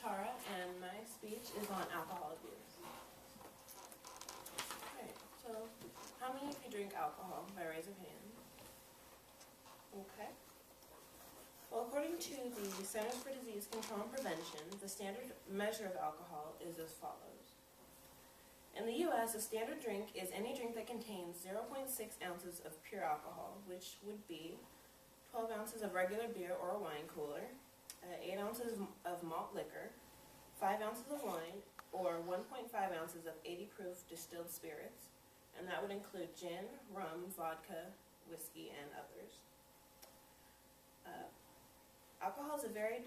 Tara, and my speech is on alcohol abuse. Okay, so how many of you drink alcohol by raise of hand? Okay. Well, according to the Centers for Disease Control and Prevention, the standard measure of alcohol is as follows. In the U.S., a standard drink is any drink that contains 0.6 ounces of pure alcohol, which would be 12 ounces of regular beer or a wine cooler, 8 ounces of malt liquor, 5 ounces of wine, or 1.5 ounces of 80 proof distilled spirits, and that would include gin, rum, vodka, whiskey, and others. Alcohol is a very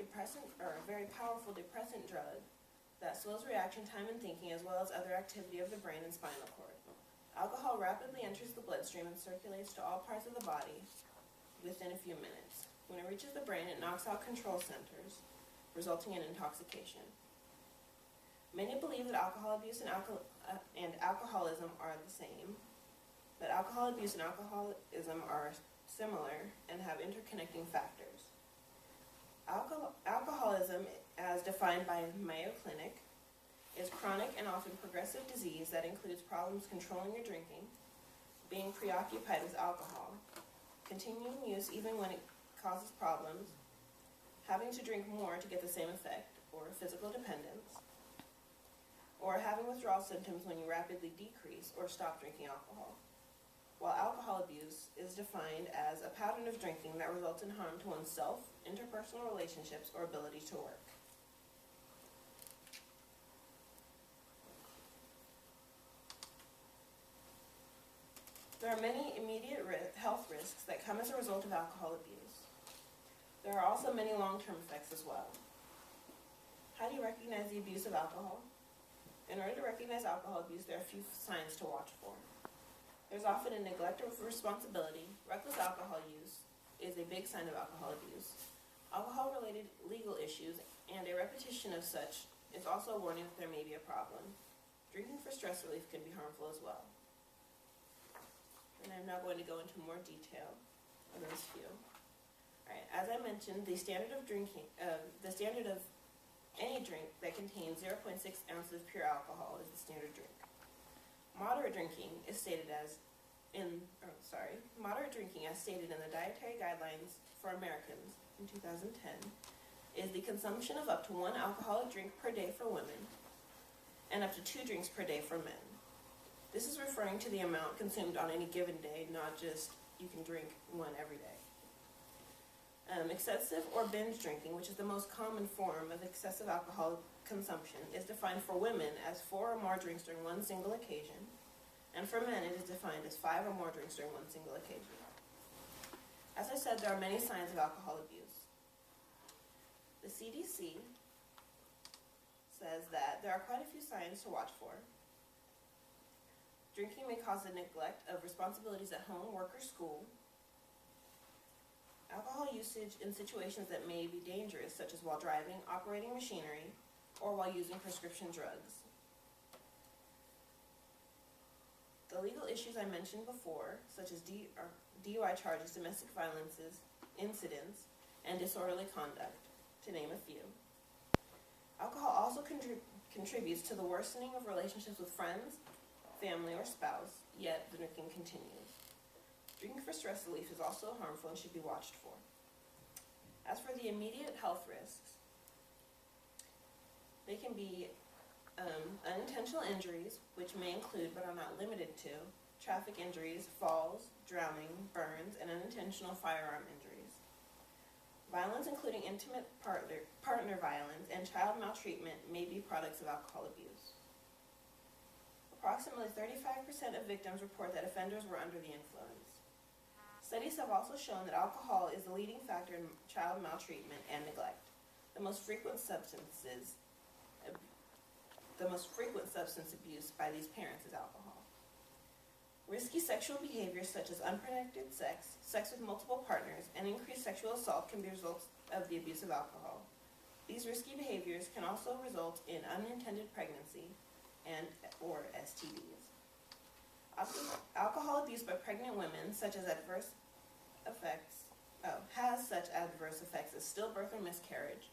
powerful depressant drug that slows reaction time and thinking, as well as other activity of the brain and spinal cord. Alcohol rapidly enters the bloodstream and circulates to all parts of the body within a few minutes. When it reaches the brain, it knocks out control centers, resulting in intoxication. Many believe that alcohol abuse and alcoholism are the same, but alcohol abuse and alcoholism are similar and have interconnecting factors. Alcoholism, as defined by Mayo Clinic, is chronic and often progressive disease that includes problems controlling your drinking, being preoccupied with alcohol, continuing use even when it causes problems, having to drink more to get the same effect, or physical dependence, or having withdrawal symptoms when you rapidly decrease or stop drinking alcohol. While alcohol abuse is defined as a pattern of drinking that results in harm to oneself, interpersonal relationships, or ability to work. There are many immediate health risks that come as a result of alcohol abuse. There are also many long-term effects as well. How do you recognize the abuse of alcohol? In order to recognize alcohol abuse, there are a few signs to watch for. There's often a neglect of responsibility. Reckless alcohol use is a big sign of alcohol abuse. Alcohol-related legal issues and a repetition of such is also a warning that there may be a problem. Drinking for stress relief can be harmful as well. And I'm now going to go into more detail of those few. All right, as I mentioned, the standard of any drink that contains 0.6 ounces of pure alcohol is the standard drink. Moderate drinking as stated in the Dietary Guidelines for Americans in 2010 is the consumption of up to 1 alcoholic drink per day for women and up to 2 drinks per day for men. This is referring to the amount consumed on any given day, not just you can drink 1 every day. Excessive or binge drinking, which is the most common form of excessive alcohol consumption, is defined for women as 4 or more drinks during one single occasion, and for men it is defined as 5 or more drinks during one single occasion. As I said, there are many signs of alcohol abuse. The CDC says that there are quite a few signs to watch for. Drinking may cause a neglect of responsibilities at home, work, or school. Alcohol usage in situations that may be dangerous, such as while driving, operating machinery, or while using prescription drugs. The legal issues I mentioned before, such as DUI charges, domestic violence incidents, and disorderly conduct, to name a few. Alcohol also contributes to the worsening of relationships with friends, family, or spouse, yet the drinking continues. Drinking for stress relief is also harmful and should be watched for. As for the immediate health risks, they can be unintentional injuries, which may include but are not limited to traffic injuries, falls, drowning, burns, and unintentional firearm injuries. Violence, including intimate partner violence and child maltreatment, may be products of alcohol abuse. Approximately 35% of victims report that offenders were under the influence. Studies have also shown that alcohol is the leading factor in child maltreatment and neglect. The most frequent substance abuse by these parents is alcohol. Risky sexual behaviors such as unprotected sex, sex with multiple partners, and increased sexual assault can be results of the abuse of alcohol. These risky behaviors can also result in unintended pregnancy or STDs. Alcohol abuse by pregnant women has such adverse effects as stillbirth or miscarriage,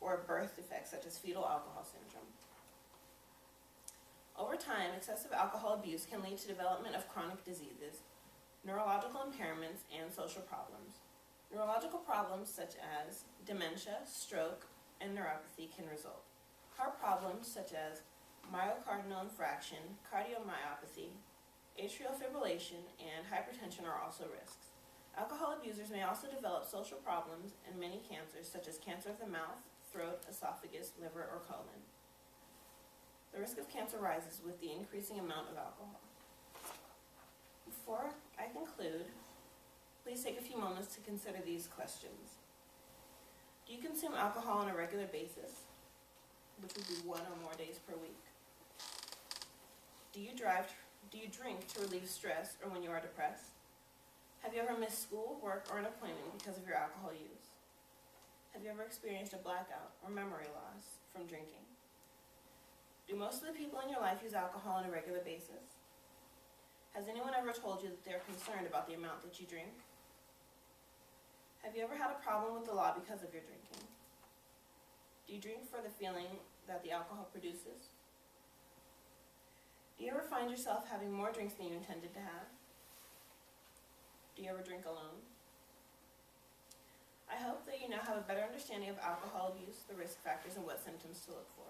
or a birth defect such as fetal alcohol syndrome. Over time, excessive alcohol abuse can lead to development of chronic diseases, neurological impairments, and social problems. Neurological problems such as dementia, stroke, and neuropathy can result. Heart problems such as myocardial infarction, cardiomyopathy, atrial fibrillation, and hypertension are also risks. Alcohol abusers may also develop social problems and many cancers such as cancer of the mouth, throat, esophagus, liver, or colon. The risk of cancer rises with the increasing amount of alcohol. Before I conclude, please take a few moments to consider these questions. Do you consume alcohol on a regular basis, which would be 1 or more days per week? Do you drink to relieve stress or when you are depressed? Have you ever missed school, work, or an appointment because of your alcohol use? Have you ever experienced a blackout or memory loss from drinking? Do most of the people in your life use alcohol on a regular basis? Has anyone ever told you that they're concerned about the amount that you drink? Have you ever had a problem with the law because of your drinking? Do you drink for the feeling that the alcohol produces? Do you ever find yourself having more drinks than you intended to have? Do you ever drink alone? I hope that you now have a better understanding of alcohol abuse, the risk factors, and what symptoms to look for.